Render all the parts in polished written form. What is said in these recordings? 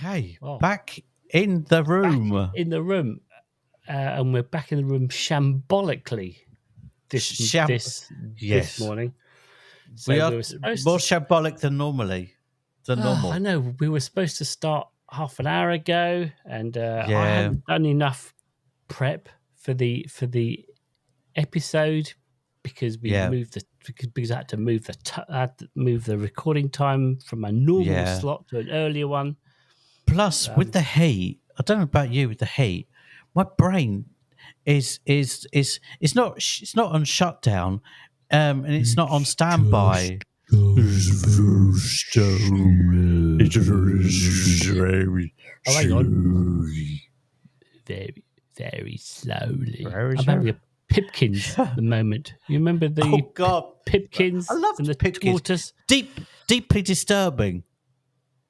Okay, Oh. back in the room. And we're back in the room shambolically this morning. So we are were supposed more to, shambolic than normally. I know we were supposed to start half an hour ago, and I hadn't done enough prep for the episode because we moved because I had to move the recording time from a normal slot to an earlier one. Plus, with the heat, I don't know about you. With the heat, my brain is not on shutdown, and it's not on standby. Hang on. Very, very slowly. I'm having a Pipkins at the moment. You remember the Pipkins? I love the Pipkins. Tortoise? Deeply disturbing.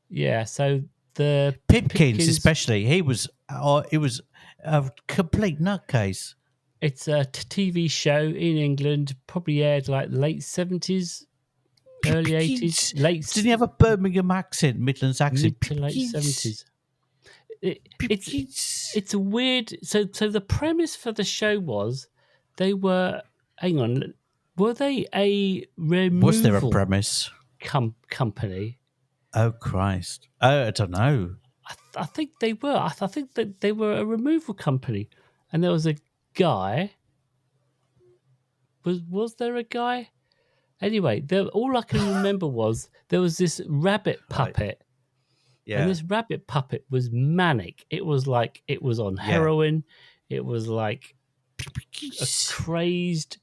Yeah, so the Pipkins especially, he was a complete nutcase. It's a TV show in England, probably aired like late 70s, early 80s. Didn't he have a Birmingham accent, Midlands accent? Mid to late 70s. It's a weird. So the premise for the show was they were. Hang on, were they a removal? Was there a premise? Company? Oh Christ! I don't know. I think they were. I think that they were a removal company, and there was a guy. Was there a guy? Anyway, all I can remember was there was this rabbit puppet. Right. Yeah. And this rabbit puppet was manic. It was like it was on heroin. It was like a crazed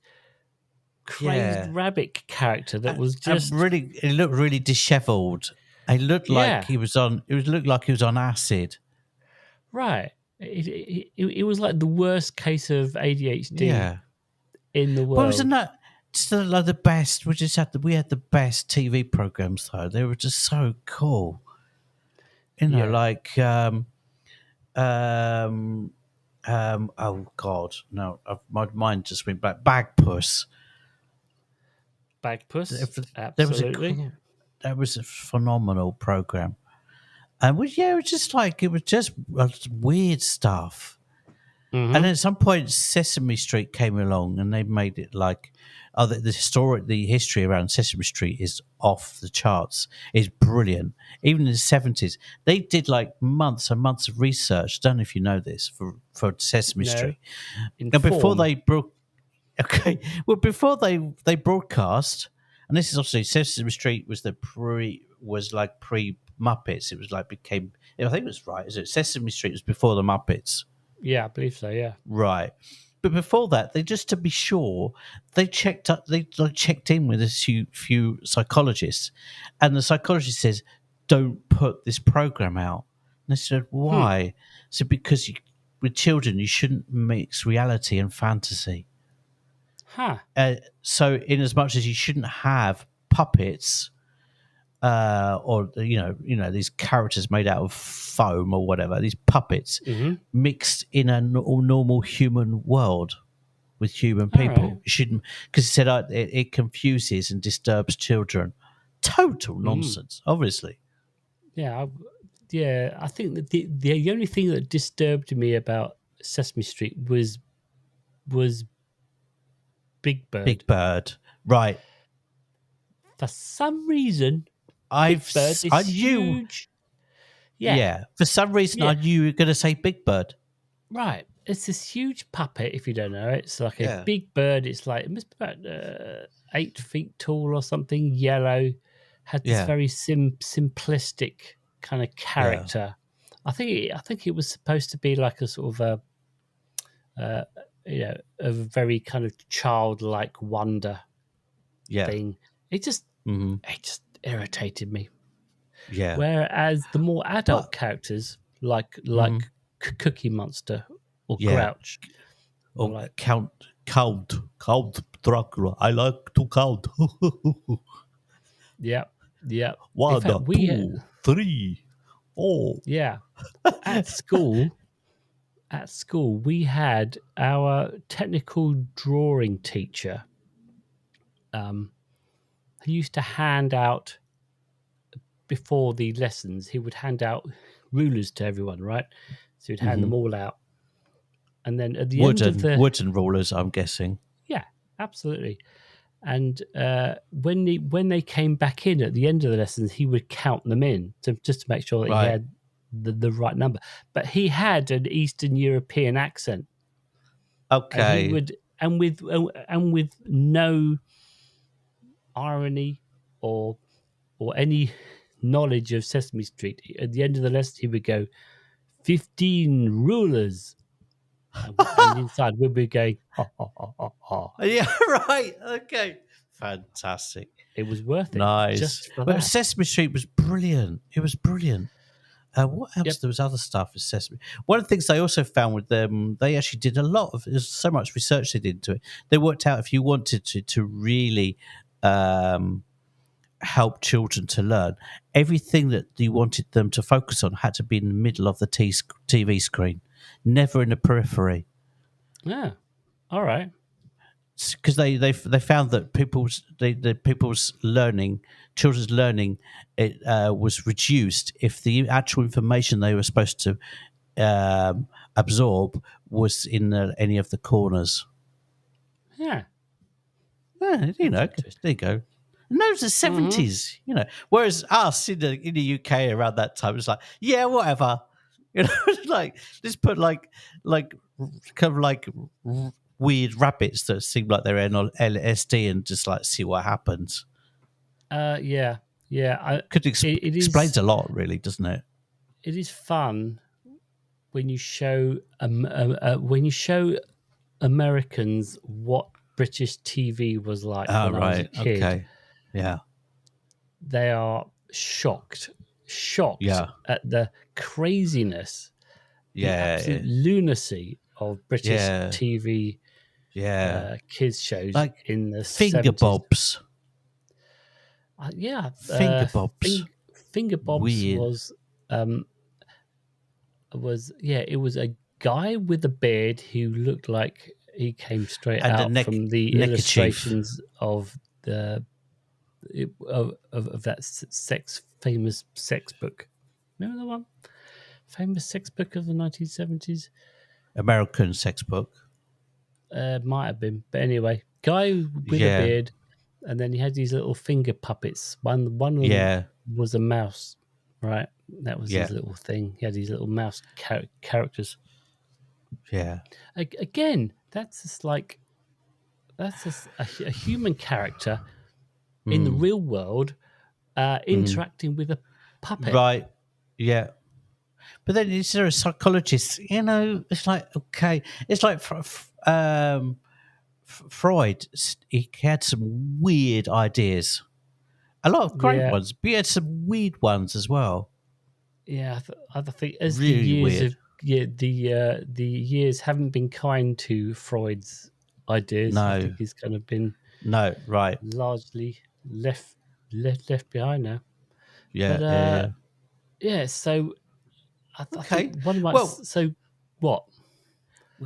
rabbit character that was just really. It looked really dishevelled. It looked like he was on. It looked like he was on acid. Right. It was like the worst case of ADHD in the world. Well, wasn't that still like the best? We had the best TV programs though. They were just so cool. You know, like oh God, no, my mind just went back. Bagpuss, absolutely. That was a phenomenal program, and it was just weird stuff. Mm-hmm. And at some point, Sesame Street came along, and they made it like, the history around Sesame Street is off the charts. It's brilliant. Even in the 70s, they did like months and months of research. Don't know if you know this for Sesame Street. And before they before they broadcast, and this is obviously Sesame Street was pre Muppets. It was like I think it was right. Is it Sesame Street was before the Muppets? Yeah, I believe so. Yeah, right. But before that, they just to be sure they checked in with a few psychologists, and the psychologist says, "Don't put this program out." And they said, "Why?" So because with children, you shouldn't mix reality and fantasy. Huh. So, in as much as you shouldn't have puppets. Or these characters made out of foam or whatever, these puppets mixed in a normal human world with human people. Right. You shouldn't, because it said it confuses and disturbs children. Total nonsense, obviously. Yeah, I think that the only thing that disturbed me about Sesame Street was Big Bird. Big Bird, right? For some reason. I knew. Huge. Yeah. For some reason, I knew you were going to say Big Bird. Right. It's this huge puppet. If you don't know, it's like a big bird. It's like it must be about 8 feet tall or something. Yellow, had this very simplistic kind of character. Yeah. I think it was supposed to be like a sort of a very kind of childlike wonder thing. It just irritated me. Yeah. Whereas the more adult characters, like Cookie Monster or Grouch, or like Count Dracula, I like to count. Yeah. 1, 2, 3, 4. Yeah. At school, we had our technical drawing teacher. He used to hand out, before the lessons, he would hand out rulers to everyone, right? So he'd hand them all out. And then at the end of the... Wooden rulers, I'm guessing. Yeah, absolutely. And when they came back in at the end of the lessons, he would count them in just to make sure that he had the right number. But he had an Eastern European accent. Okay. And he would, and with no irony or any knowledge of Sesame Street, at the end of the lesson he would go, 15 rulers. And inside we'd be going, ha, ha, ha, ha, ha. Yeah, right. Okay. Fantastic. It was worth it. Nice. Just for that. Sesame Street was brilliant. It was brilliant. What else? Yep. There was other stuff with Sesame. One of the things they also found with them, they actually did a lot of, there's so much research they did into it. They worked out if you wanted to really help children to learn, everything that you wanted them to focus on had to be in the middle of the TV screen, never in the periphery. Yeah. All right. Because they found that people's learning, children's learning, it was reduced if the actual information they were supposed to absorb was in any of the corners. Yeah. Yeah, there you go. And those are 70s, Whereas us in the UK around that time, it's like, yeah, whatever. Like let's put like kind of like weird rabbits that seem like they're on LSD and just like see what happens. Yeah. It explains a lot, really, doesn't it? It is fun when you show Americans what British TV was like when I was a kid. Okay. Yeah. They are shocked at the craziness, the absolute lunacy of British TV kids shows, like in the Finger 70s. Bobs. Finger Bobs. Finger Bobs Weird. It was a guy with a beard who looked like he came straight out from the illustrations of the of that famous sex book. Remember the one? Famous sex book of the 1970s? American sex book. Might have been. But anyway, guy with a beard, and then he had these little finger puppets. One of them was a mouse, right? That was his little thing. He had these little mouse characters. Yeah. Again, that's just like a human character in the real world interacting with a puppet. Right. Yeah. But then is there a psychologist? It's like, okay. It's like Freud. He had some weird ideas. A lot of great ones, but he had some weird ones as well. Yeah, I think as really the years weird. The years haven't been kind to Freud's ideas. No. I think he's kind of been largely left behind now. Yeah. But, so I think one of my so what?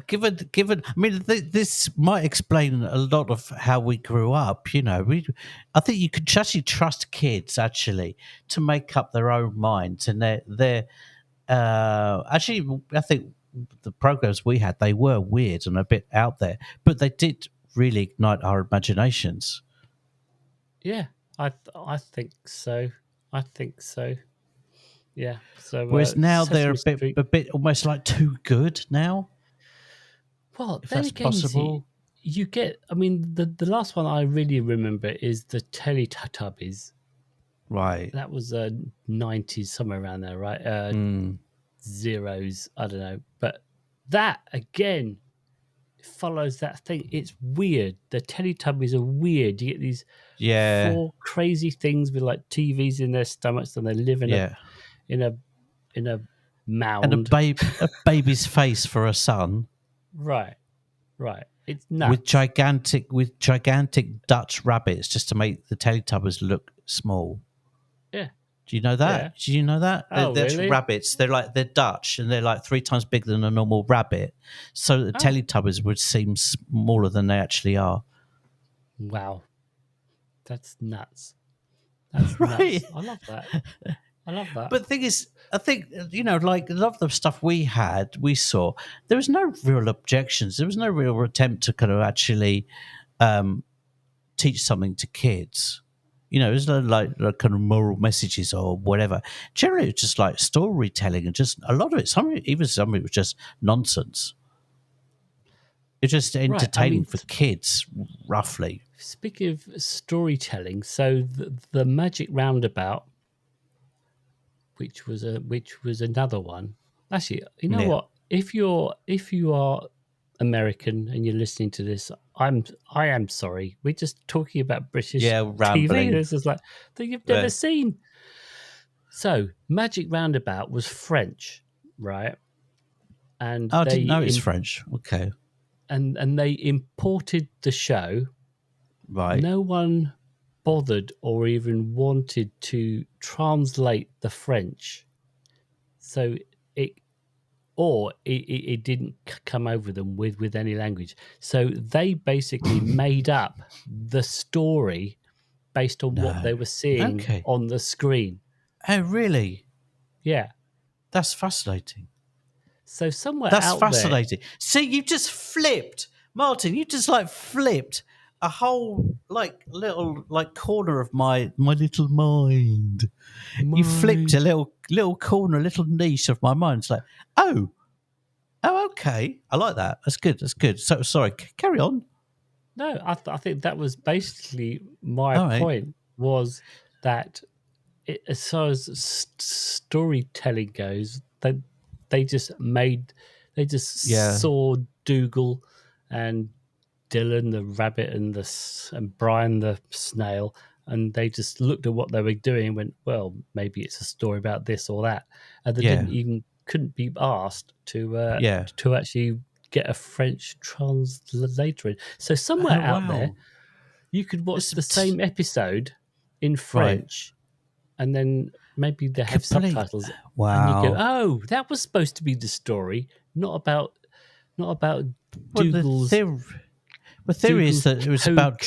Given, I mean, this might explain a lot of how we grew up. I think you could actually trust kids actually to make up their own minds, and they're actually. I think the programs we had, they were weird and a bit out there, but they did really ignite our imaginations. Yeah, I think so. Yeah. So whereas now they're a bit almost like too good now. Well, then again, you get. I mean, the last one I really remember is the Teletubbies. Right. That was 90s, somewhere around there, right? Zeros, I don't know. But that, again, follows that thing. It's weird. The Teletubbies are weird. You get these four crazy things with like TVs in their stomachs, and they live in a mound. And a baby's face for a son. Right. It's nuts. With gigantic Dutch rabbits just to make the Teletubbies look small. Yeah. Do you know that? Yeah. Do you know that? Oh, they're really? Rabbits. They're Dutch, and they're like 3 times bigger than a normal rabbit. So the Teletubbies would seem smaller than they actually are. Wow. That's nuts. That's right. Nuts. I love that. I love that. But the thing is, I think, like a lot of the stuff we saw, there was no real objections. There was no real attempt to kind of actually teach something to kids. There's no like kind of moral messages or whatever. Generally, it's just like storytelling, and just a lot of it. Some of it was just nonsense. It's just entertaining for kids, roughly. Speaking of storytelling, so the Magic Roundabout, which was another one. Actually, you know what? If you are American and you're listening to this, I am sorry. We're just talking about British rambling. TV. This is like that you've never seen. So Magic Roundabout was French, right? And I didn't know it's French. Okay. And they imported the show. Right. No one bothered or even wanted to translate the French, so it didn't come over them with any language. So they basically made up the story based on what they were seeing on the screen. Oh, really? Yeah. That's fascinating. So somewhere That's out fascinating. See, you just flipped, Martin. You just like flipped a whole little corner of my little mind. You flipped a little corner, a little niche of my mind. It's like, oh, okay. I like that. That's good. That's good. So sorry. Carry on. No, I think that was basically my point. Was that as far as storytelling goes, they just saw Dougal and Dylan the rabbit and Brian the snail, and they just looked at what they were doing and went, well, maybe it's a story about this or that, and they couldn't be asked to actually get a French translator in. So somewhere out there, you could watch the same episode in French, and then maybe they have subtitles. Wow! And you go, oh, that was supposed to be the story, not about Dougal's. The theory is that it was about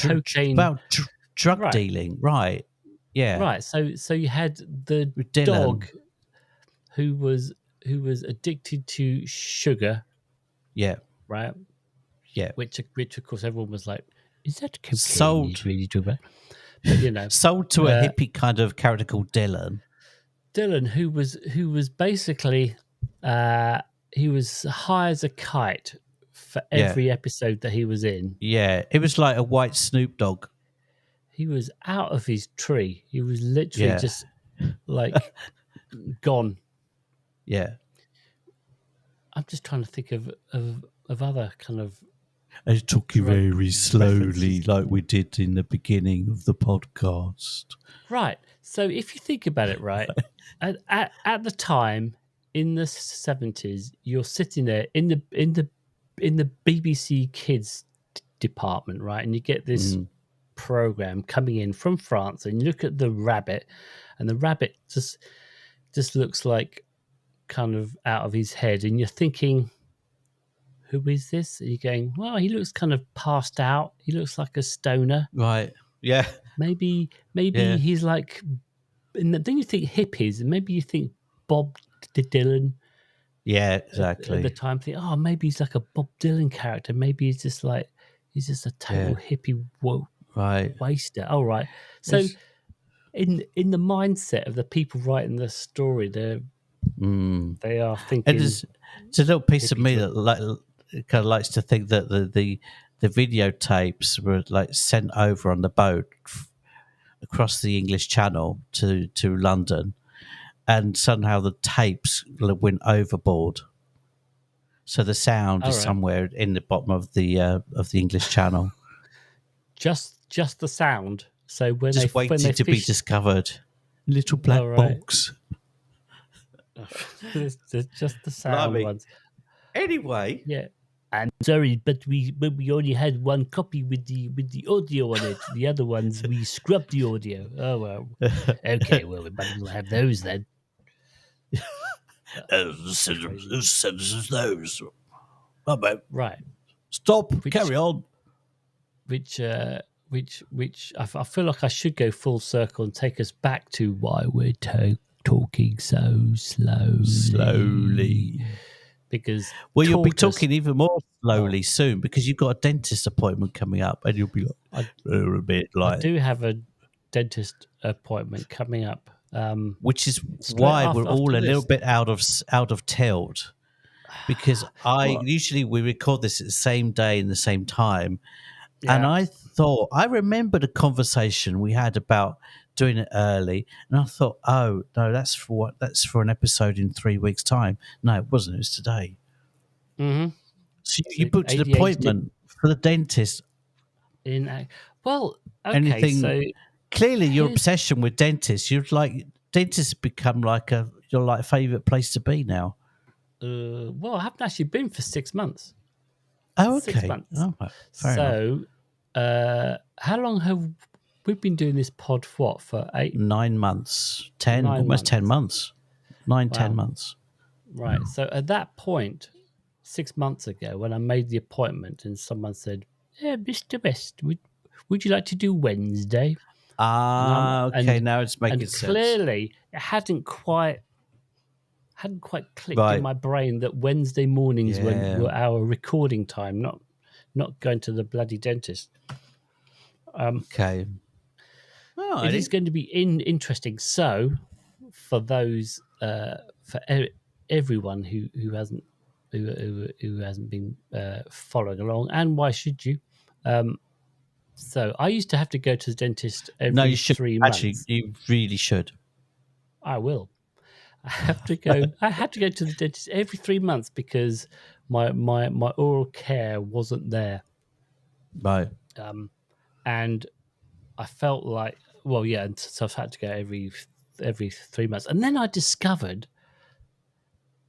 drug dealing, right? Yeah, right. So you had the dog who was addicted to sugar. Yeah. Right. Yeah. Which of course everyone was like, is that cocaine? Sold really too bad. But sold to a hippie kind of character called Dylan. Dylan, who was basically he was high as a kite for every episode that he was in. Yeah, it was like a white Snoop Dogg. He was out of his tree. He was literally just like gone. Yeah. I'm just trying to think of other kind of. I took you very slowly, like we did in the beginning of the podcast. Right. So if you think about it, right, at the time in the 70s, you're sitting there in the BBC Kids department, right, and you get this program coming in from France, and you look at the rabbit, and the rabbit just looks like kind of out of his head, and you're thinking, who is this? And you're going, well, he looks kind of passed out. He looks like a stoner. Right. Yeah. Maybe he's like, and then you think hippies, and maybe you think Bob Dylan. Yeah, exactly. At the time, think, oh, maybe he's like a Bob Dylan character. Maybe he's just a total hippie waster. Oh, right. So in the mindset of the people writing the story, they are thinking. It's a little piece of me that kind of likes to think that the videotapes were like sent over on the boat across the English Channel to London, and somehow the tapes went overboard. So the sound is somewhere in the bottom of the English Channel. Just the sound. So when just waiting to be discovered, little black box. Just the sound ones. Anyway, yeah. I'm sorry, but we only had one copy with the audio on it. The other ones we scrubbed the audio. Oh well. Okay, well we might as well have those then. Who said those? Right. Stop. Carry on. Which I feel like I should go full circle and take us back to why we're talking talking so slowly. Because you'll be talking even more slowly soon because you've got a dentist appointment coming up, and you'll be like a bit like. I do have a dentist appointment coming up, which is why we're all a little bit out of tilt. Because usually we record this at the same day and the same time, and I remember the conversation we had about doing it early, and I thought, oh no, that's for an episode in 3 weeks' time. No, it wasn't. It was today. Mm-hmm. So you booked an appointment for the dentist. So clearly your obsession with dentists. Dentists become like your favorite place to be now. I haven't actually been for 6 months. Oh, okay. 6 months. Oh, fair enough. How long have we been doing this pod for? For 9 months, 10, almost 10 months. 10 months. Right. So at that point, 6 months ago, when I made the appointment, and someone said, "Yeah, Mr. West, would you like to do Wednesday?" Okay. Now it's making sense. Clearly, it hadn't quite clicked in my brain that Wednesday mornings were our recording time, not going to the bloody dentist. Okay. It is going to be interesting. So, for those, for everyone who hasn't been following along, and why should you? So, I used to have to go to the dentist every 3 months. Actually, you really should. I will. I had to go to the dentist every 3 months because my oral care wasn't there. Right. And I felt like, and so I've had to go every 3 months. And then I discovered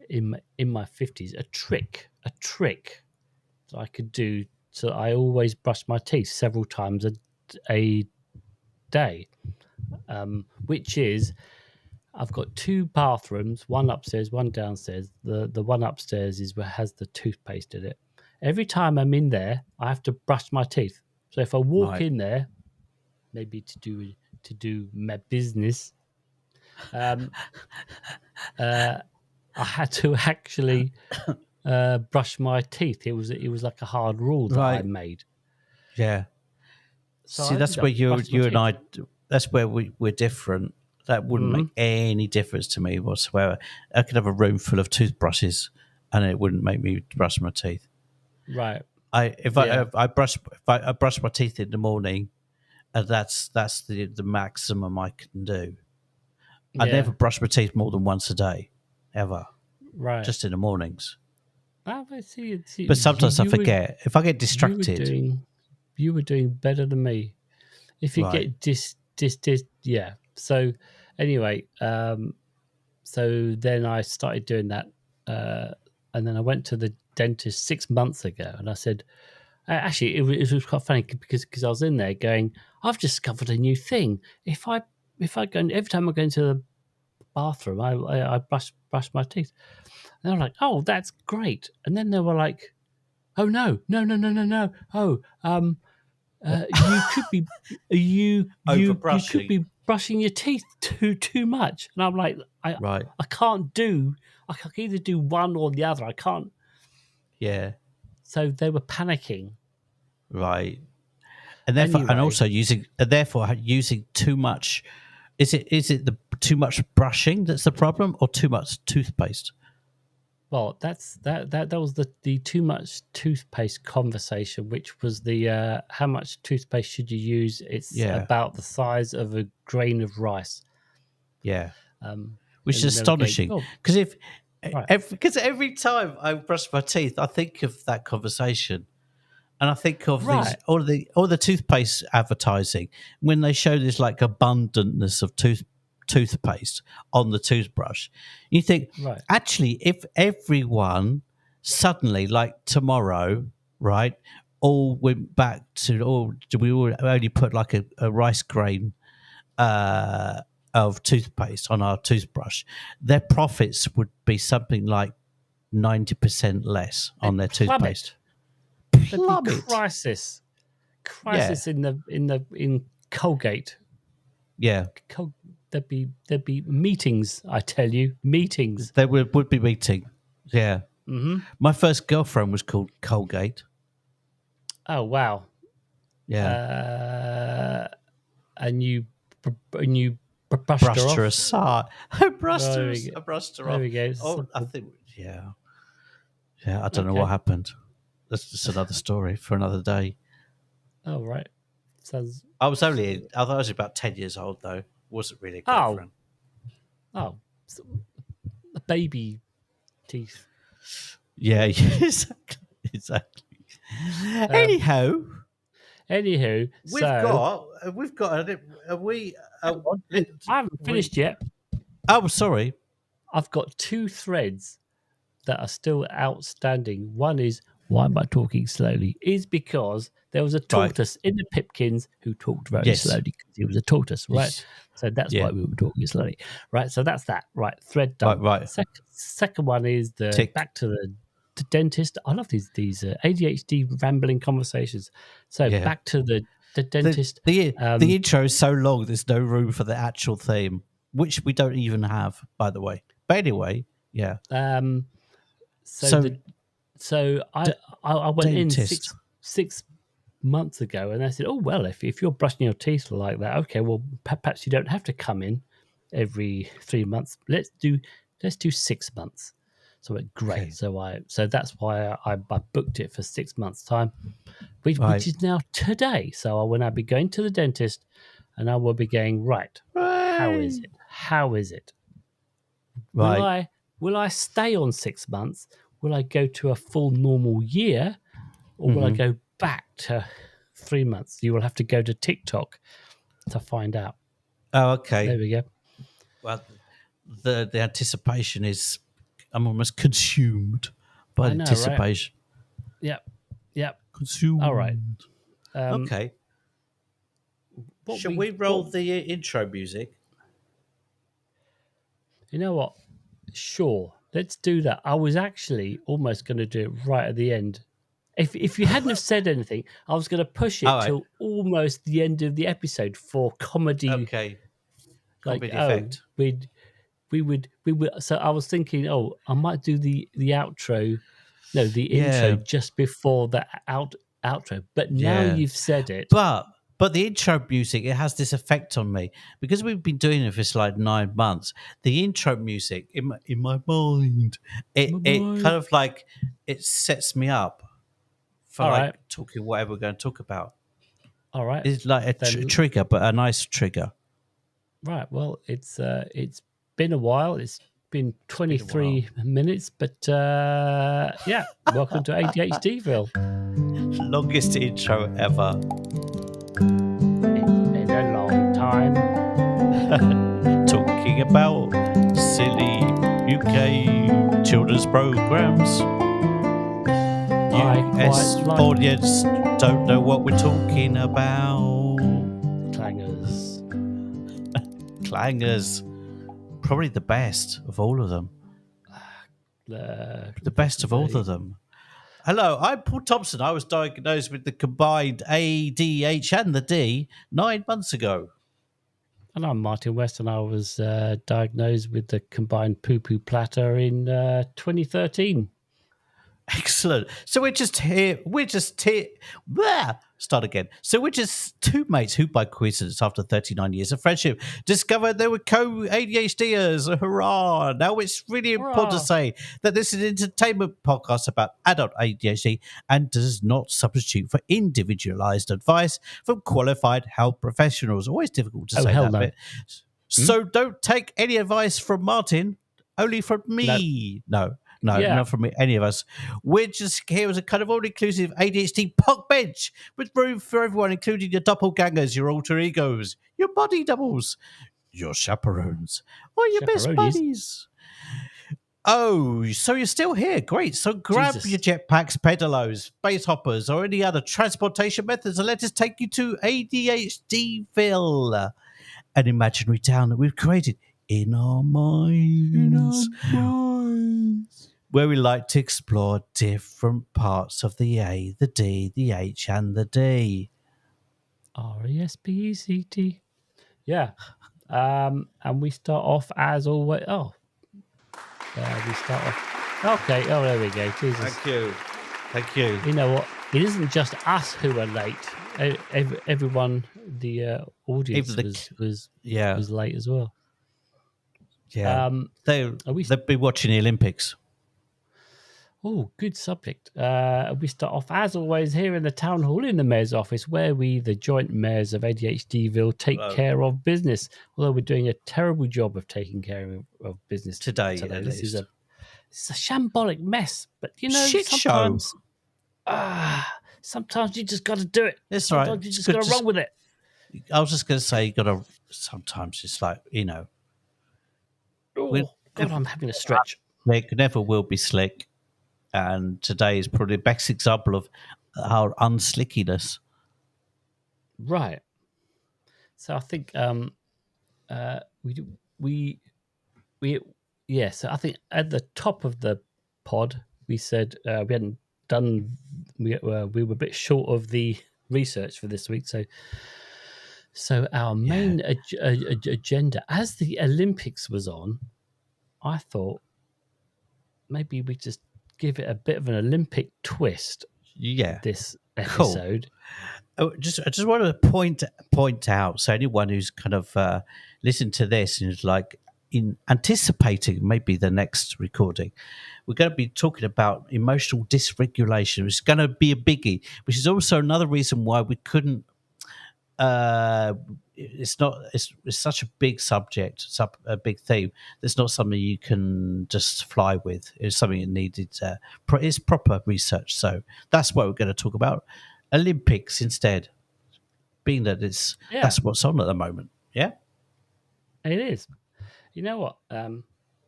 in my 50s a trick that I could do. So I always brush my teeth several times a day, which is, I've got 2 bathrooms, one upstairs, one downstairs. The one upstairs has the toothpaste in it. Every time I'm in there, I have to brush my teeth. So if I walk in there, maybe to do my business, I had to actually brush my teeth. It was like a hard rule that I made. Yeah. So that's where you and I. That's where we're different. That wouldn't make any difference to me whatsoever. I could have a room full of toothbrushes, and it wouldn't make me brush my teeth. Right. I brush my teeth in the morning, and that's the maximum I can do. I never brush my teeth more than once a day, ever. Right. Just in the mornings. I see. But sometimes I forget. If I get distracted, you were doing better than me. If you get yeah. So anyway, so then I started doing that, and then I went to the dentist 6 months ago, and I said, actually, it was quite funny because I was in there going, I've discovered a new thing. If I go, every time I go into the bathroom, I brush my teeth, and they're like, oh, that's great, and then they were like, oh no, oh, you could be you could be brushing your teeth too much, and I'm like, I can't do. I can either do one or the other. I can't. Yeah. So they were panicking. Right. And therefore, and also using too much. Is it the too much brushing that's the problem, or too much toothpaste? Well, that was the too much toothpaste conversation, which was the how much toothpaste should you use? It's about the size of a grain of rice. Yeah, which is astonishing because because every time I brush my teeth, I think of that conversation, and I think of these all the toothpaste advertising when they show this like abundantness of toothpaste on the toothbrush. You think, actually, if everyone suddenly, like tomorrow, all went back to, we only put like a rice grain of toothpaste on our toothbrush, their profits would be something like 90% less on their toothpaste. Plummet. Crisis in Colgate. Yeah. there'd be meetings. I tell you, meetings. There would be meeting. Yeah. Mm-hmm. My first girlfriend was called Colgate. Oh wow. Yeah. And you brushed her off. Aside. I brushed her off. There we go. Oh, I think, yeah. I don't know what happened. That's just another story for another day. Oh, right. I was about 10 years old, though. Wasn't really a girlfriend. Oh. So, baby teeth. Yeah, exactly. Anywho, we've got. I haven't finished yet. Oh, sorry. I've got 2 threads that are still outstanding. One is, why am I talking slowly? Is because there was a tortoise in the Pipkins who talked very slowly because he was a tortoise, right? Yes. So that's why we were talking slowly, right? So that's that, right? Thread done. Right. Second one is back to the dentist. I love these ADHD rambling conversations. So back to the dentist. The intro is so long, there's no room for the actual theme, which we don't even have, by the way. But anyway, yeah. So I went dentist. in 6 months ago, and I said, "Oh well, if you're brushing your teeth like that, okay, well perhaps you don't have to come in every 3 months. Let's do 6 months." So I went, great. Okay. So that's why I booked it for 6 months' time, which is now today. So I will be going to the dentist, and I will be going right. How is it? Right. Will I stay on 6 months? Will I go to a full normal year, or will I go back to 3 months? You will have to go to TikTok to find out. Oh, okay. There we go. Well, the anticipation is, I'm almost consumed by the anticipation. Right? Yep. Consumed. All right. Okay. Shall we roll the intro music? You know what? Sure. Let's do that. I was actually almost going to do it right at the end. If you hadn't have said anything, I was going to push it till almost the end of the episode for comedy. Okay. Comedy effect. We would. So I was thinking, I might do the outro, the intro just before the outro. But now you've said it. But the intro music, it has this effect on me because we've been doing it for like 9 months. The intro music in my mind, it kind of like it sets me up for talking whatever we're going to talk about. All right, it's like a trigger, but a nice trigger. Right. Well, it's been a while. It's been 23 minutes, but welcome to ADHDville. Longest intro ever. It's been a long time. Talking about silly UK children's programs. US audience don't know what we're talking about. Clangers. Probably the best of all of them. The best of all of them. Hello, I'm Paul Thompson. I was diagnosed with the combined ADH and the D 9 months ago. And I'm Martin West, and I was diagnosed with the combined poo-poo platter in 2013. Excellent. So we're just here. Start again. So we're just two mates who, by coincidence, after 39 years of friendship, discovered they were co-ADHDers. Hurrah! Now it's really important to say that this is an entertainment podcast about adult ADHD and does not substitute for individualized advice from qualified health professionals. Always difficult to say that bit. So don't take any advice from Martin, only from me. No, not from any of us. We're just here as a kind of all-inclusive ADHD park bench with room for everyone, including your doppelgangers, your alter egos, your body doubles, your chaperones, or your best buddies. Oh, so you're still here. Great. So grab your jetpacks, pedalos, space hoppers, or any other transportation methods and let us take you to ADHDville, an imaginary town that we've created in our minds. Where we like to explore different parts of the A, the D, the H, and the D. RESPECT. Yeah. And we start off as always. We start off. Okay. Oh, there we go. Jesus. Thank you. You know what? It isn't just us who are late. Everyone, the audience was late as well. Yeah. They'll be watching the Olympics. Oh, good subject. We start off, as always, here in the town hall in the mayor's office, where we, the joint mayors of ADHDville, take care of business. Although we're doing a terrible job of taking care of business today. This is a shambolic mess. But you know, shit sometimes, sometimes you just got to do it. That's sometimes right. You just got to run with it. I was just going to say, you got to. Sometimes it's like, you know. Oh God, I'm having a stretch. Slick, never will be slick. And today is probably the best example of our unslickiness. Right. So I think so I think at the top of the pod we said we hadn't done. We were a bit short of the research for this week. So our main agenda, as the Olympics was on, I thought maybe we just give it a bit of an Olympic twist. Yeah, this episode. Cool. I just want to point out, so anyone who's kind of listened to this and is like in anticipating maybe the next recording, we're going to be talking about emotional dysregulation. It's going to be a biggie, which is also another reason why we couldn't. It's such a big subject, a big theme. There's not something you can just fly with. It's something that needed it's proper research. So that's what we're going to talk about. Olympics instead, being that that's what's on at the moment. Yeah, it is. You know what?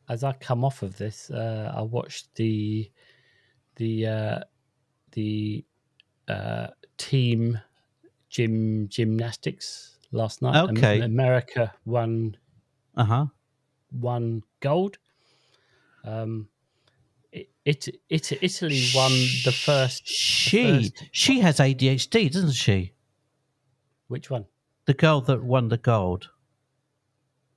As I come off of this, I watched the team gymnastics last night. Okay, America won. Won gold. Italy won the first. She has ADHD, doesn't she? Which one? The girl that won the gold.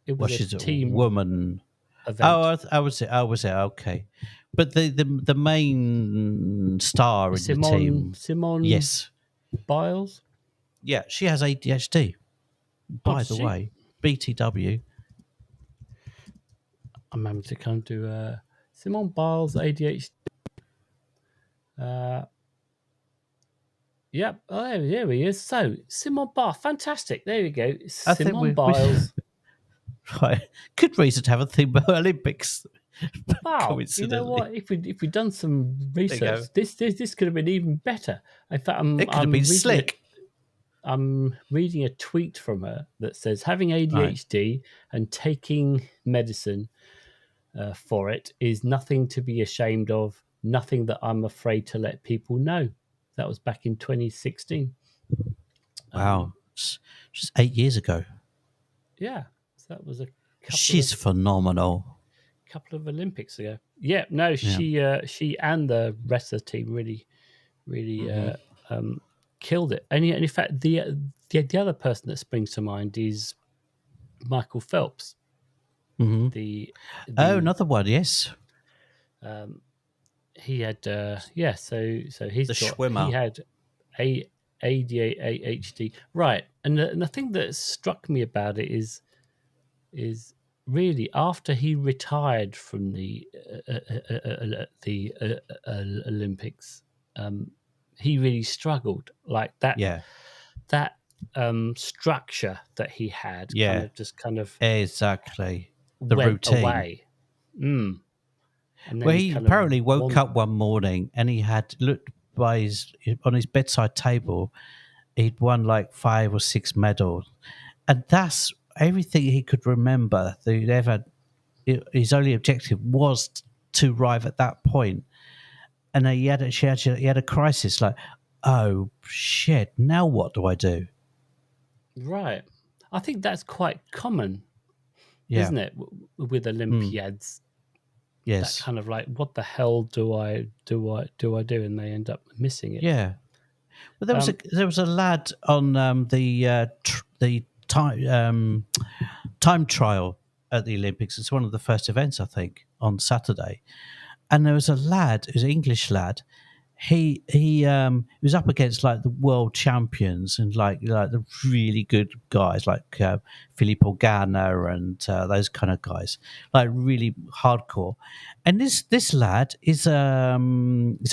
It was she's team a woman. Event. I was it. Okay, but the main star in the team, Simone. Yes, Biles. Yeah, she has ADHD. By the way, BTW. I'm having to come to Simone Biles ADHD. Yep. Oh, there he is. So Simone Biles, fantastic. There we go. Simone Biles. Right, good reason to have a theme about Olympics. Wow, you know what? If we'd done some research, this could have been even better. In fact, it could have been slick. I'm reading a tweet from her that says having ADHD and taking medicine for it is nothing to be ashamed of, nothing that I'm afraid to let people know. That was back in 2016. Wow, just 8 years ago. Yeah, so that was She's phenomenal. Couple of Olympics ago. Yeah, no, she and the rest of the team really killed it. And in fact, the other person that springs to mind is Michael Phelps. Mm-hmm. Another one, yes. He had so he's the swimmer. He had ADHD, right? And the thing that struck me about it is really after he retired from the Olympics, he really struggled like that. Yeah, that structure that he had, kind of exactly the went routine. Away. And well, he apparently woke up one morning and he had looked on his bedside table. He'd won like 5 or 6 medals, and that's everything he could remember. His only objective was to arrive at that point, and he had a crisis. Like, oh shit! Now what do I do? Right, I think that's quite common, isn't it, with Olympiads? Yes, that kind of like, what the hell do I do, and they end up missing it. Yeah, well, there was a lad on the time trial at the Olympics. It's one of the first events, I think, on Saturday. And there was a lad, it was an English lad. He was up against like the world champions and like the really good guys like Filippo Ganna and those kind of guys, like really hardcore. And this lad is he's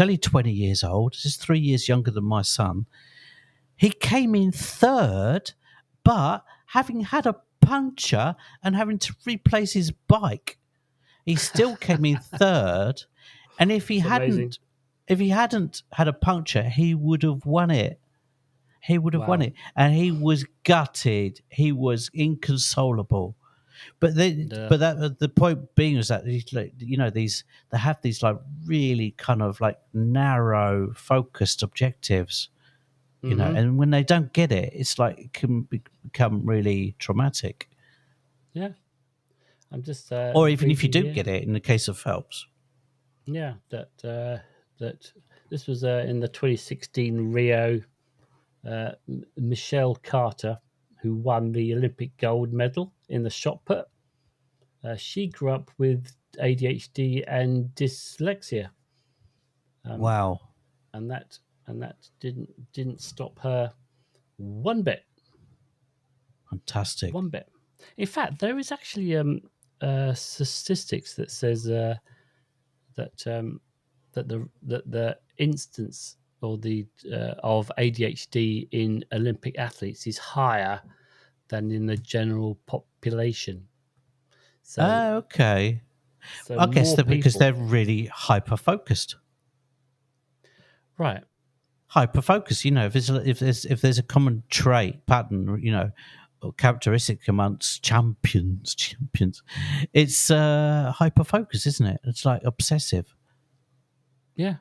only 20 years old. He's 3 years younger than my son. He came in third, but having had a puncture and having to replace his bike, he still came in third. And if he hadn't had a puncture, he would have won it. He would have won it, and he was gutted. He was inconsolable. But the point being is that they have these like really kind of like narrow, focused objectives. And when they don't get it, it's like it can become really traumatic. Yeah, I'm just or even if you do get it, in the case of Phelps. Yeah, that this was in the 2016 Rio. Michelle Carter, who won the Olympic gold medal in the shot put. She grew up with ADHD and dyslexia. Wow. And that didn't stop her one bit. Fantastic. One bit. In fact, there is actually statistics that says that the instance or the of ADHD in Olympic athletes is higher than in the general population. So okay. So I guess because they're really hyper focused. Right. Hyper focused. If there's a common trait pattern, or characteristic amongst champions, it's hyper focus, isn't it? It's like obsessive. Yeah.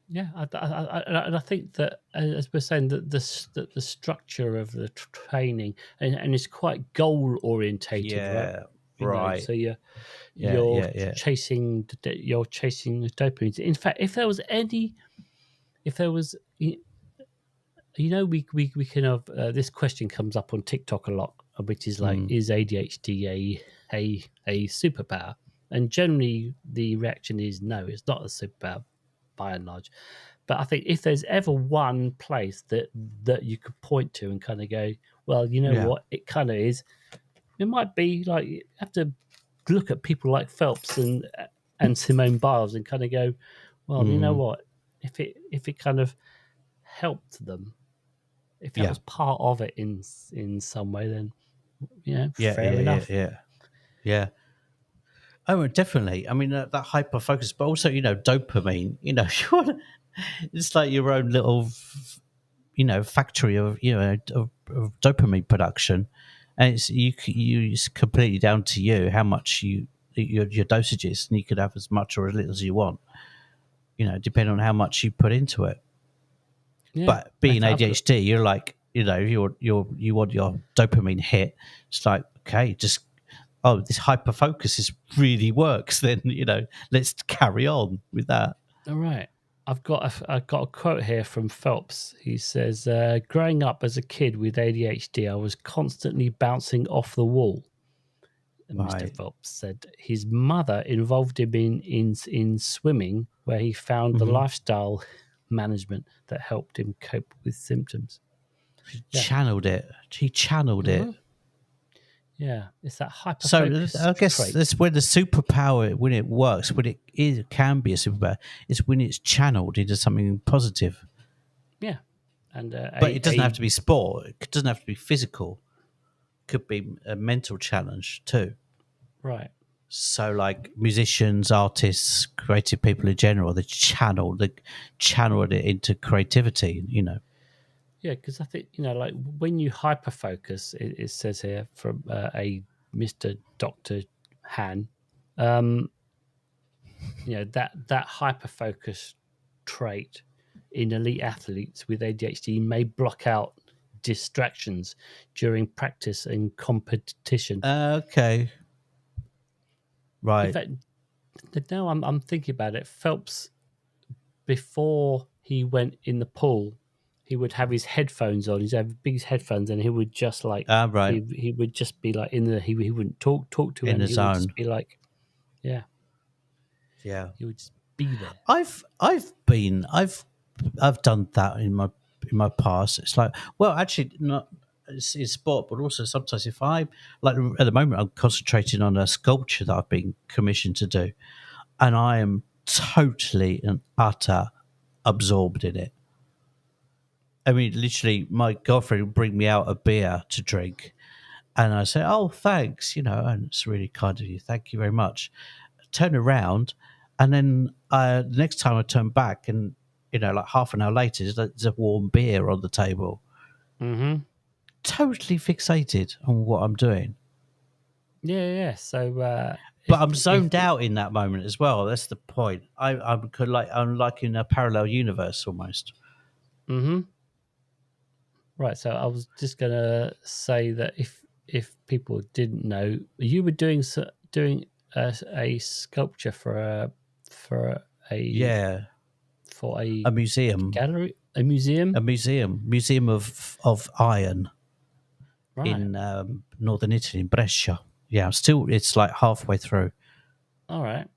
Yeah, and I think that, as we're saying, that the structure of the training and it's quite goal orientated, right? So you're chasing dopamine. In fact, if there was, we can have this question comes up on TikTok a lot, which is like, is ADHD a superpower? And generally, the reaction is no, it's not a superpower by and large. But I think if there's ever one place that you could point to and kind of go, well, what, it kind of is, it might be like you have to look at people like Phelps and Simone Biles and kind of go, well, you know what, if it kind of helped them, if that was part of it in some way, then fair enough. Yeah. Oh, definitely. I mean, that hyper focus, but also, dopamine. It's like your own little, factory of dopamine production, and it's completely down to you how much your dosages, and you could have as much or as little as you want, depending on how much you put into it. Yeah. But being ADHD, you're like, you want your dopamine hit. It's like, okay, just. Oh, this hyper focus really works. Then let's carry on with that. All right, I've got a quote here from Phelps. He says, "Growing up as a kid with ADHD, I was constantly bouncing off the wall." And Mr. Phelps said his mother involved him in swimming, where he found the lifestyle management that helped him cope with symptoms. He channeled it. Yeah, it's that hyper focus. So I guess that's when the superpower, when it works, when it can be a superpower, is when it's channeled into something positive. Yeah, but it doesn't have to be sport. It doesn't have to be physical. It could be a mental challenge too. Right. So, like musicians, artists, creative people in general, they channeled it into creativity. Yeah, because I think, like when you hyper focus, it says here from a Mr. Dr. Han, that hyper focus trait in elite athletes with ADHD may block out distractions during practice and competition. Okay. Right. In fact, now I'm thinking about it, Phelps, before he went in the pool, he would have his headphones on. He'd have big headphones, and he would just like right. he would just be like in the he wouldn't talk to In him. the He would just zone. be like, yeah, Yeah. he would just be there. I've done that in my past. It's like, well, actually, not in sport, but also sometimes if I like at the moment I'm concentrating on a sculpture that I've been commissioned to do, and I am totally and utter absorbed in it. I mean, literally, my girlfriend would bring me out a beer to drink, and I say, "Oh, thanks," and it's really kind of you. Thank you very much. Turn around, and then the next time I turn back, and like half an hour later, there's a warm beer on the table. Mm-hmm. Totally fixated on what I'm doing. Yeah. So, But I'm zoned out in that moment as well. That's the point. I'm like in a parallel universe almost. Mm-hmm. Right. So I was just gonna say that if people didn't know, you were doing a sculpture for a Yeah, for a a museum, gallery, a museum, museum of iron right? in northern Italy, in Brescia. Yeah, it's like halfway through. All right,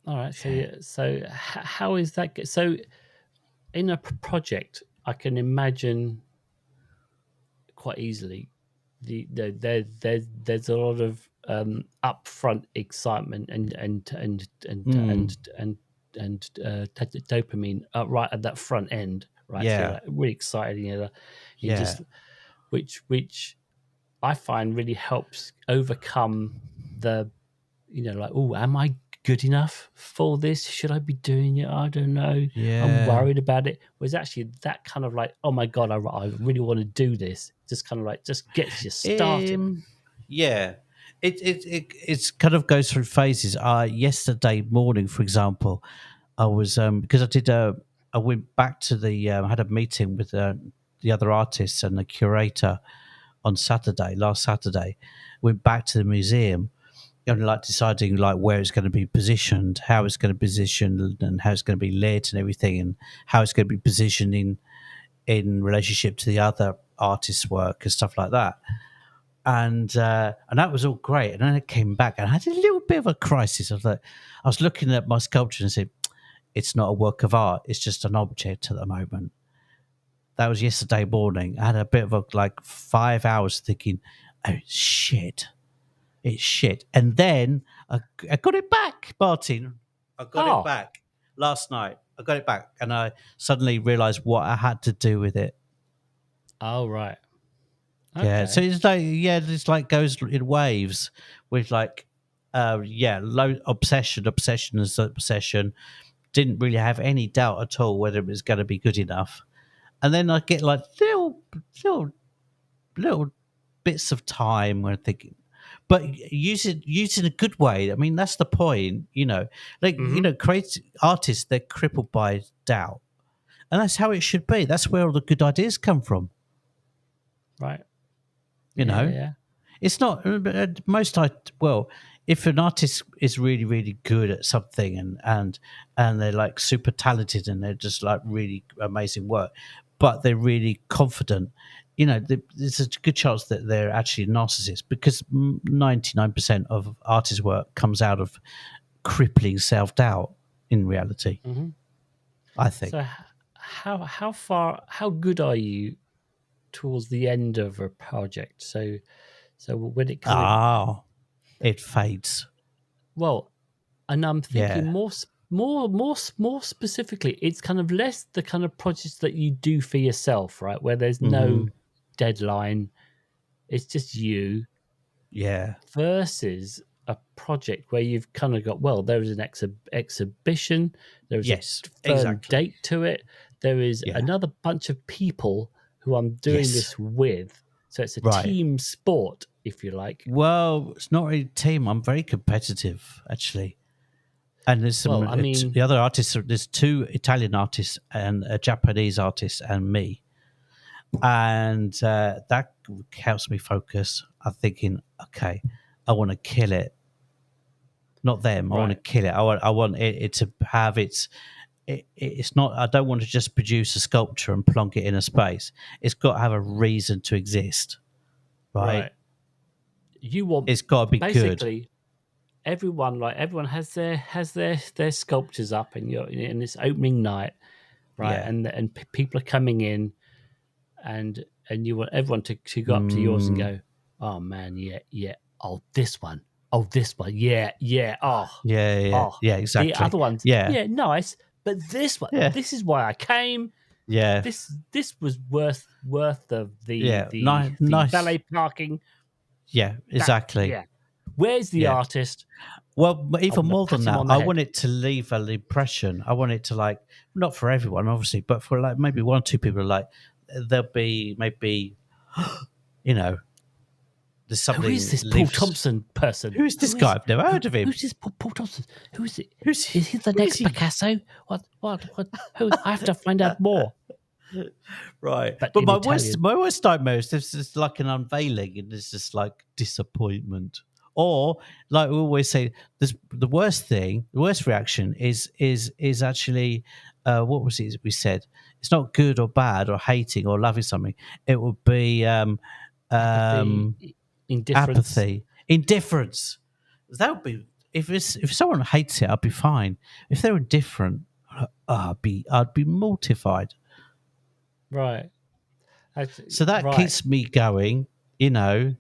all right. So Yeah. yeah, so how is that? So in a project, I can imagine quite easily there's a lot of upfront excitement and dopamine right at that front end, right? So you're Yeah, like really excited, you yeah. just which I find really helps overcome the like, oh, am I good enough for this? Should I be doing it? I don't know. I'm Yeah. worried about it. Was actually that kind of like, oh my god, I really want to do this. Just kind of like just gets you started. Yeah. It's kind of goes through phases. Yesterday morning, for example, I was because I went back to I had a meeting with the other artists and the curator on last Saturday. Went back to the museum and like deciding like where it's going to be positioned, how it's going to be positioned, and how it's going to be lit and everything, and how it's going to be positioned in relationship to the other artists' work and stuff like that. And that was all great. And then it came back, and I had a little bit of a crisis. I was looking at my sculpture and said, "It's not a work of art. It's just an object at the moment." That was yesterday morning. I had a bit of a 5 hours thinking, "Oh shit, it's shit." And then I got it back, Martin. I got it Oh, back last night. I got it back, and I suddenly realised what I had to do with it. oh right, Yeah, so okay. it's like goes in waves with low obsession as obsession. Didn't really have any doubt at all whether it was going to be good enough, and then I get like little little bits of time where I'm thinking, but use it in a good way. I mean, that's the point, Mm-hmm. creative artists, they're crippled by doubt, and that's how it should be. That's where all the good ideas come from. Right. You Yeah, know, yeah. it's not if an artist is really really good at something and they're like super talented and they're just like really amazing work, but they're really confident, there's a good chance that they're actually narcissists, because 99% of artist work comes out of crippling self-doubt in reality, Mm-hmm. I think. So how good are you towards the end of a project? So when it kind of It fades. well, and I'm thinking Yeah. more specifically, it's kind of less the kind of projects that you do for yourself, right? Where there's no Hmm. deadline, it's just you Yeah. versus a project where you've kind of got, well, there is an exhibition, there's a Yes, firm exactly. date to it, there is Yeah. another bunch of people who I'm doing Yes. this with. So it's a Right. team sport, if you like. Well, it's not really a team. I'm very competitive, actually. And there's Well, I mean, the other artists. There's two Italian artists and a Japanese artist and me, and that helps me focus. I'm thinking, okay, I want to kill it. Not them. I want to right. kill it. I want it to have its it's not. I don't want to just produce a sculpture and plonk it in a space. It's got to have a reason to exist, right? You want it's got to be basically good. everyone has their sculptures up, and you're in this opening night, right? Yeah. And people are coming in, and you want everyone to go up to yours and go, oh man, yeah, oh this one, yeah, oh exactly. the other ones, yeah, nice, but this one, this is why I came. Yeah, this was worth of the nice valet parking. Yeah, exactly. Where's the artist? Well, even more than that, I want it to leave an impression. I want it to, like, not for everyone, obviously, but for like maybe one or two people, like there'll be maybe, you know, there's something. Who is this Paul Thompson person? Who is this guy? I've never heard of him. Who's this Paul Thompson? Who is it? Is he the next Picasso? What? Who? I have to find out more. Right, but my worst nightmare is this is like an unveiling, and it's just like disappointment. Or, like we always say, the worst reaction is actually, what was it we said? It's not good or bad or hating or loving something. It would be apathy, indifference. That would be, if someone hates it, I'd be fine. If they're indifferent, I'd be mortified. Right. So that keeps me going, you know,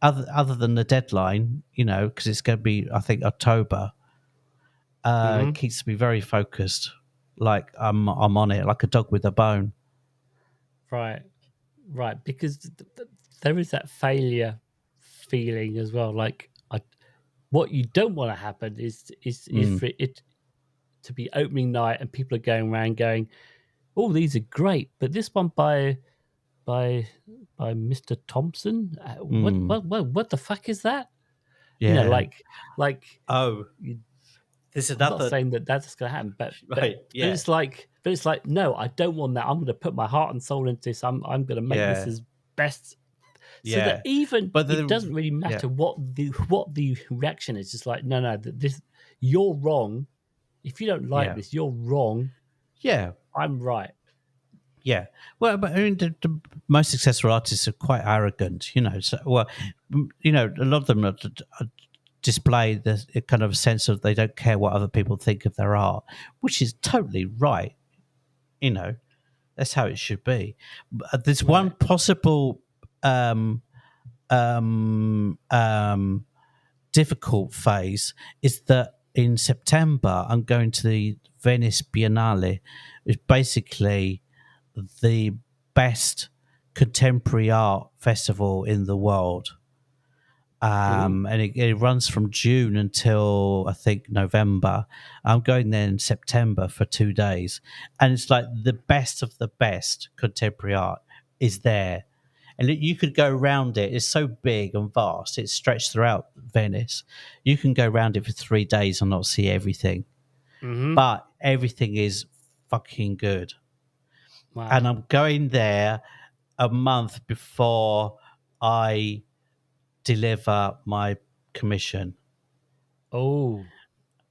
other than the deadline, you know, because it's going to be, I think, October. Keeps me very focused, like I'm on it, like a dog with a bone. Right, because there is that failure feeling as well. Like, what you don't want to happen is for it to be opening night and people are going around going, oh, these are great, but this one by Mr. Thompson, what the fuck is that? Yeah, you know, like oh, this is another. I'm not saying that's going to happen, but right, but it's like no, I don't want that. I'm going to put my heart and soul into this. I'm going to make this as best. So that it doesn't really matter what the reaction is. It's like no, this you're wrong. If you don't like this, you're wrong. Yeah, I'm right. Yeah, well, but I mean, the most successful artists are quite arrogant, you know. So, well, you know, a lot of them display the kind of sense of they don't care what other people think of their art, which is totally right. You know, that's how it should be. But there's one possible difficult phase is that in September I'm going to the Venice Biennale, which basically the best contemporary art festival in the world. And it runs from June until I think November. I'm going there in September for 2 days. And it's like the best of the best contemporary art is there. And you could go around it. It's so big and vast. It's stretched throughout Venice. You can go around it for 3 days and not see everything. But everything is fucking good. Wow. And I'm going there a month before I deliver my commission. Oh.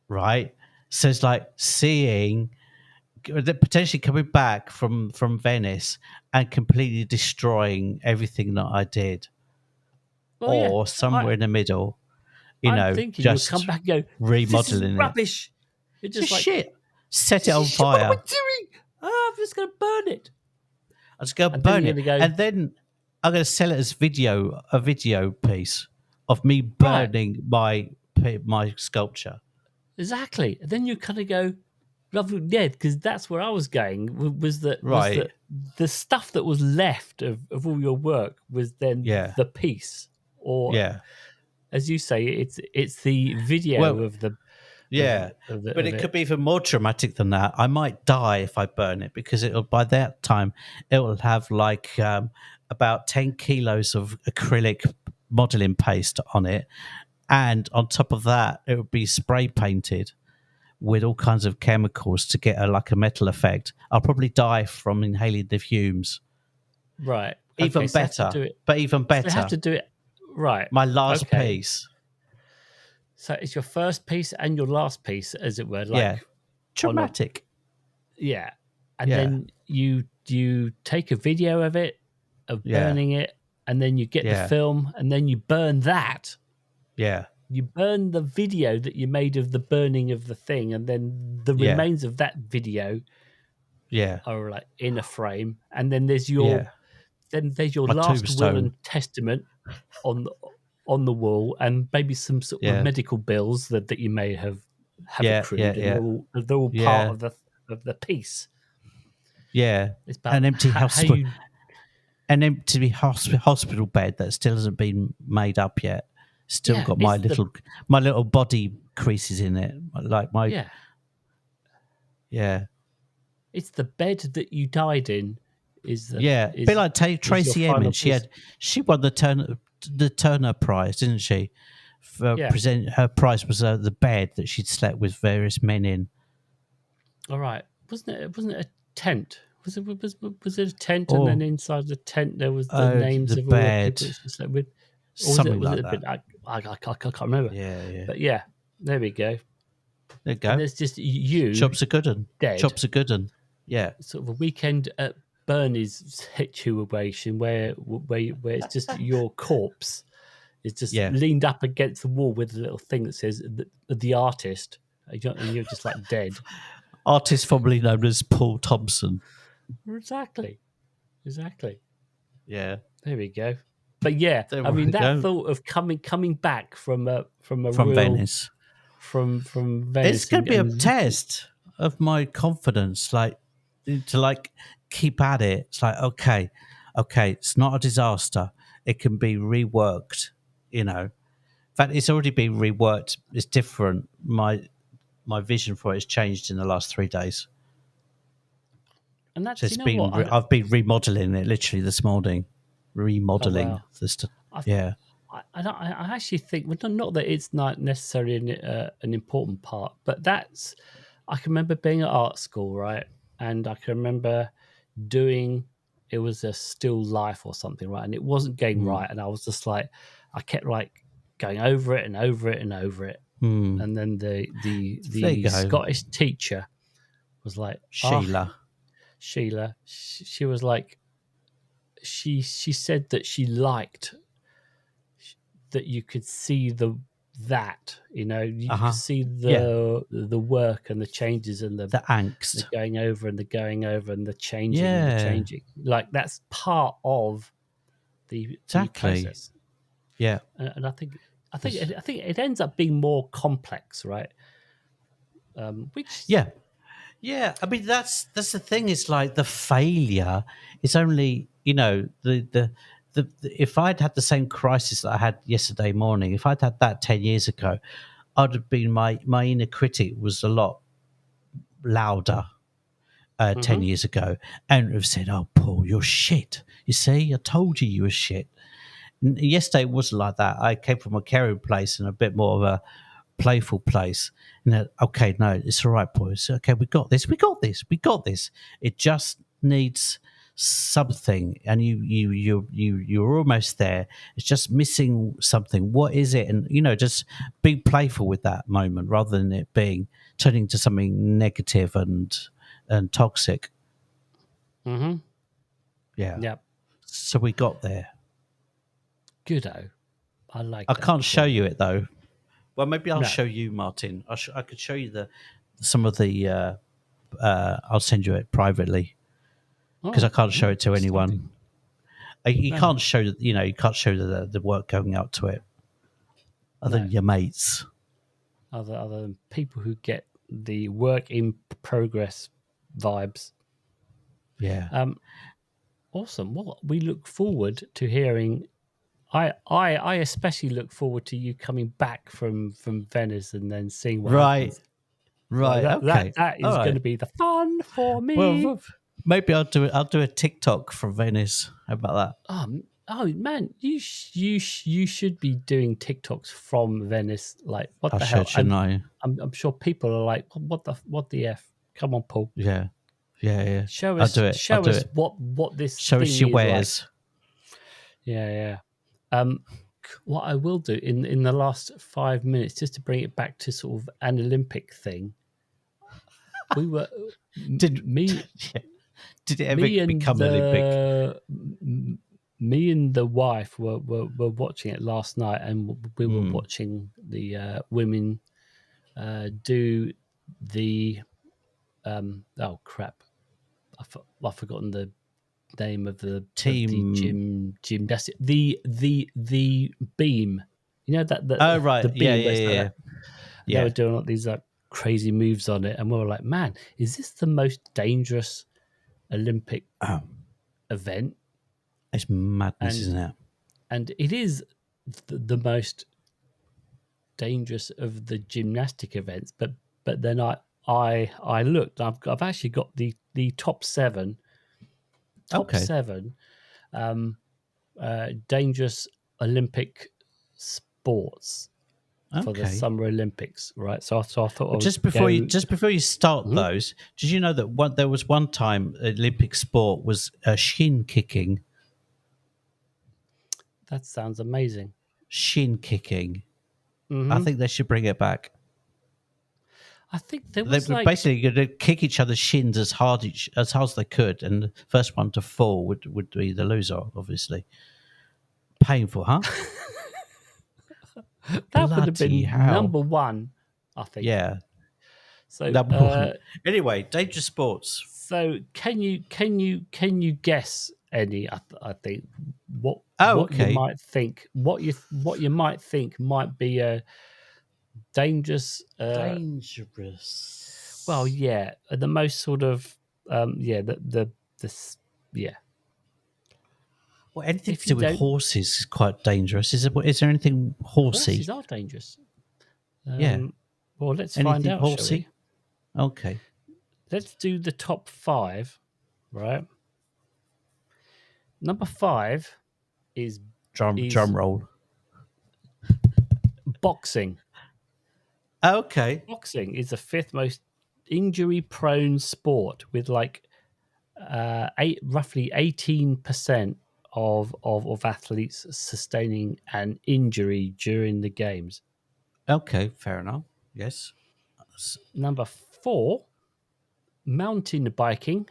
Right? So it's like seeing, potentially coming back from Venice and completely destroying everything that I did. Or somewhere in the middle, I'm thinking just you'll come back and go, remodeling this is rubbish. It's just like, shit. Set it on fire. What am I doing? I'm just going to burn it. I'm just going to burn it. And then I'm going to sell it as a video piece of me burning my sculpture. Exactly. And then you kind of go, because that's where I was going, was that the stuff that was left of all your work was then the piece. Or, as you say, it's the video of the... but it could be even more dramatic than that. I might die if I burn it, because by that time it will have like about 10 kilos of acrylic modeling paste on it, and on top of that it would be spray painted with all kinds of chemicals to get a metal effect. I'll probably die from inhaling the fumes. Right. Even better. But even better. So you have to do it right. My last piece. So it's your first piece and your last piece, as it were. Dramatic. Yeah. And then you take a video of it, of burning it, and then you get the film, and then you burn that. Yeah. You burn the video that you made of the burning of the thing, and then the remains of that video are like in a frame, and then there's your My last will tombstone. and testament on the wall, and maybe some sort of medical bills that you may have accrued, and they're all part of the piece. Yeah, It's about an empty how you. an empty hospital bed that still hasn't been made up yet. Still got my little body creases in it, like my It's the bed that you died in. A bit like Tracy Emin. She won the Turner Prize, didn't she? For her prize was the bed that she'd slept with various men in. All right, wasn't it a tent? Was it a tent, and then inside the tent there was the names of all the people she slept with? Or was it a bit? I can't remember. Yeah. But yeah, there we go. There you go. And there's just you. Chops are good un. Dead. Chops are good un. Yeah. Sort of a weekend at Bernie's situation where it's just your corpse is just leaned up against the wall with a little thing that says the artist, and you're just like dead. Artist formerly known as Paul Thompson. Exactly. Yeah. There we go. But yeah, I mean that thought of coming back from Venice. From Venice. It's going to be a test of my confidence, like to keep at it. It's like okay, it's not a disaster. It can be reworked. In fact, it's already been reworked. It's different. My vision for it has changed in the last 3 days. And that's I've been remodeling it literally this morning. Remodeling this. Yeah. I actually think, well, not that it's not necessarily an important part, but I can remember being at art school, right? And I can remember it was a still life or something, right? And it wasn't getting right. And I was just like, I kept like going over it and over it and over it. And then the Scottish teacher was like, Sheila. She was like, she said that she liked that you could see that you could see the work and the changes and the angst, the going over and the going over and the changing and the changing. Like that's part of the process. Yeah, and I think it ends up being more complex, right? Yeah. I mean, that's the thing. It's like the failure. It's only the if I'd had the same crisis that I had yesterday morning, if I'd had that 10 years ago, I'd have been my inner critic was a lot louder 10 years ago, and have said, "Oh, Paul, you're shit. You see, I told you were shit." And yesterday it wasn't like that. I came from a caring place and a bit more of a playful place. And okay, no, it's all right, boys. Okay, we got this. It just needs something, and you're almost there. It's just missing something. What is it? And just be playful with that moment rather than it being turning to something negative and toxic. Yeah. So we got there. Goodo. I can't show you it though. Well, maybe I'll show you, Martin. I could show you some of the. I'll send you it privately because I can't show it to anyone. You can't show you can't show the work going out to it, other than your mates, other than people who get the work in progress vibes. Yeah. Awesome. Well, we look forward to hearing. I especially look forward to you coming back from Venice and then seeing what happens. Right. Okay. That is going to be the fun for me. Well, maybe I'll do a TikTok from Venice. How about that? Oh man, you should be doing TikToks from Venice. Like what the hell? Shouldn't I? I'm sure people are like, what the f? Come on, Paul. Yeah. Show us. I'll do it. Show us what this. Show us your wares. Like. Yeah. What I will do in the last 5 minutes, just to bring it back to sort of an Olympic thing, we were Did it ever become Olympic? Me and the wife were watching it last night, and we were watching the women do the oh crap, I've forgotten the name of the gymnastic, the beam, you know, that oh right, the beam, yeah. They were doing all these like crazy moves on it, and we were like, man, is this the most dangerous Olympic event? It's madness, isn't it? And it is the most dangerous of the gymnastic events. But then I looked. I've actually got the top seven. Dangerous Olympic sports for the Summer Olympics, right? So I thought just before you start those, did you know that there was one time Olympic sport was shin kicking? That sounds amazing. Shin kicking. I think they should bring it back. I think they were basically going to kick each other's shins as hard as they could, and the first one to fall would be the loser, obviously. Painful, huh? That would have been number one, I think. Yeah. So number one. Anyway, dangerous sports. So can you guess any? I think what you might think what you might think might be a dangerous. Dangerous. Well, yeah, the most sort of Well, anything to do with horses is quite dangerous. Is there anything horsey? Horses are dangerous. Yeah. Well, let's find out. Horsey? Shall we? Okay. Let's do the top 5, right? Number 5 is drum roll. Boxing. Okay. Boxing is the 5th most injury-prone sport, with like roughly 18% of athletes sustaining an injury during the games. Okay, fair enough. Yes. Number 4, mountain biking.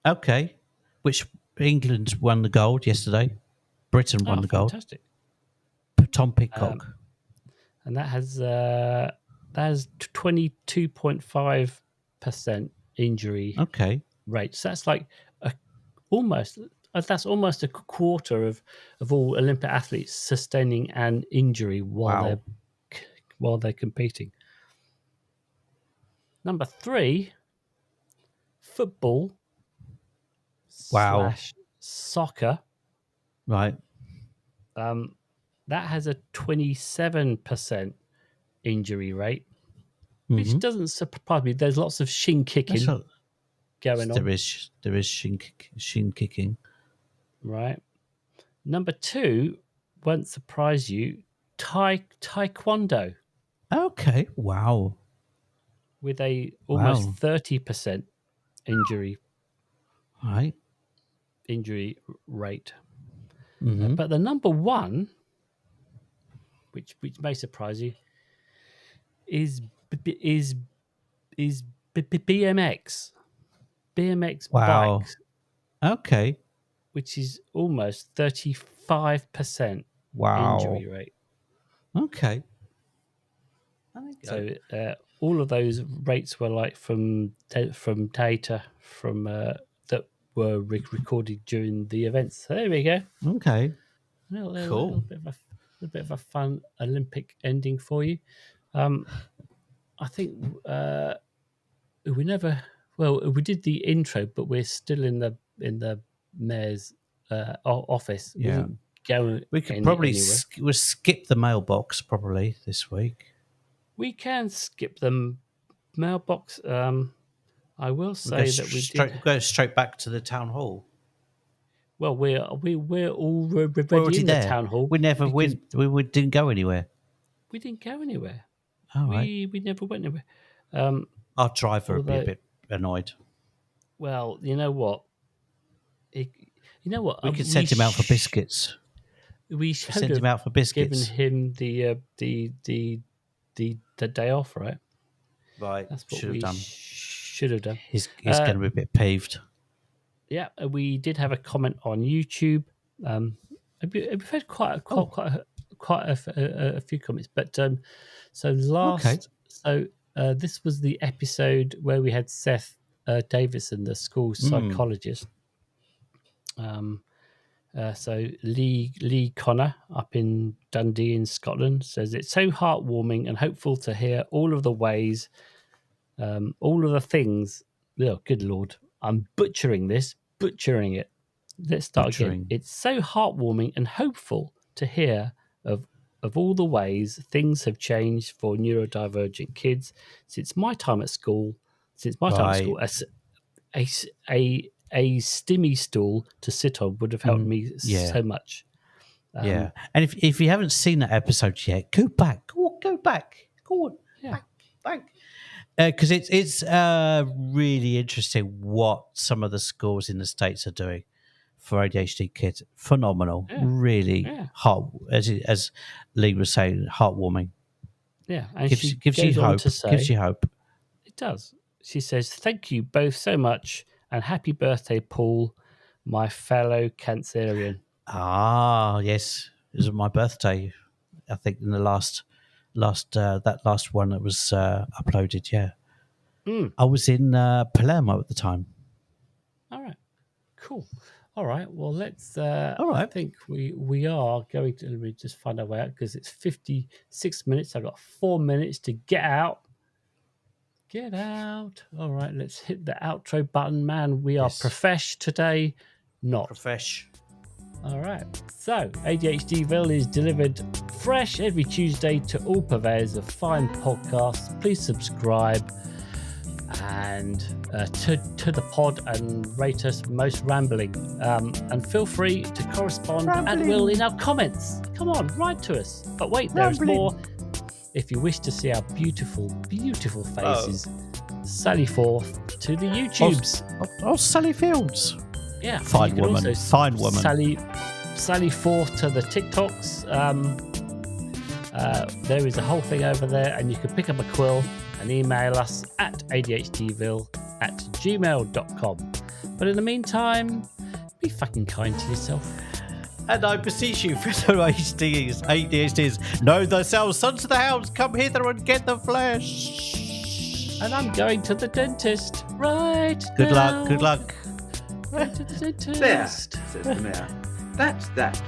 Okay. Which England won the gold yesterday. Britain won the gold. Fantastic. Tom Pidcock. And that has 22.5% injury rate. So that's like almost a quarter of all Olympic athletes sustaining an injury while they're competing. Number 3, football / soccer. Right. That has a 27% injury rate, which doesn't surprise me. There's lots of shin kicking going on. There is shin kicking. Right. Number 2 won't surprise you. Taekwondo. Okay. Wow. With a almost 30% injury rate. But the number 1, which may surprise you, is BMX. BMX bikes. Okay. Which is almost 35% injury rate. Okay. So all of those rates were like from data from that were recorded during the events. So there we go. Okay. Cool. A little bit of a fun Olympic ending for you. I think we did the intro, but we're still in the mayor's office. Yeah. We could probably we'll skip the mailbox probably this week. We can skip the mailbox. I will say that go straight back to the town hall. Well, we're already in the town hall. We didn't go anywhere. We didn't go anywhere. Oh, right. We never went anywhere. Our driver would be a bit annoyed. Well, you know what? We could send him out for biscuits. We should send him out for biscuits. Given him the day off, right? Right. That's what should have done. Should have done. He's going to be a bit peeved. Yeah, we did have a comment on YouTube. We've had quite a few comments, but this was the episode where we had Seth Davidson, the school psychologist. So Lee Connor up in Dundee in Scotland says it's so heartwarming and hopeful to hear all of the ways, all of the things. Oh, good Lord, I'm butchering it. Let's start again. It's so heartwarming and hopeful to hear of all the ways things have changed for neurodivergent kids since my time at school. A stimmy stool to sit on would have helped me so much. And if you haven't seen that episode yet, go back. Go on. Back. Because it's really interesting what some of the schools in the States are doing for ADHD kids. Phenomenal. Really heart, as Lee was saying, heartwarming. Yeah. And gives you hope. Gives you hope. It does. She says, thank you both so much. And happy birthday, Paul, my fellow Cancerian. Ah, yes. It was my birthday, I think, in the last one that was uploaded, yeah. I was in Palermo at the time. All right. Cool. All right. Well, let's... all right. I think we are going to... Let me just find our way out because it's 56 minutes. I've got 4 minutes to get out. Get out. All right, let's hit the outro button. Man, we are profesh today. Not profesh. All right. So, ADHDville is delivered fresh every Tuesday to all purveyors of fine podcasts. Please subscribe and to the pod and rate us most rambling. And feel free to correspond at will in our comments. Come on, write to us. But wait, there's more. If you wish to see our beautiful, beautiful faces, sally forth to the YouTubes. Oh, Sally Fields. Yeah. Fine woman. Sally forth to the TikToks. There is a whole thing over there, and you can pick up a quill and email us at ADHDville@gmail.com. But in the meantime, be fucking kind to yourself. And I beseech you, fellow ADHDs, know thyself, sons of the hounds, come hither and get the flesh. And I'm going to the dentist right Good now. luck. Right to the dentist. There, says the mayor. That's that.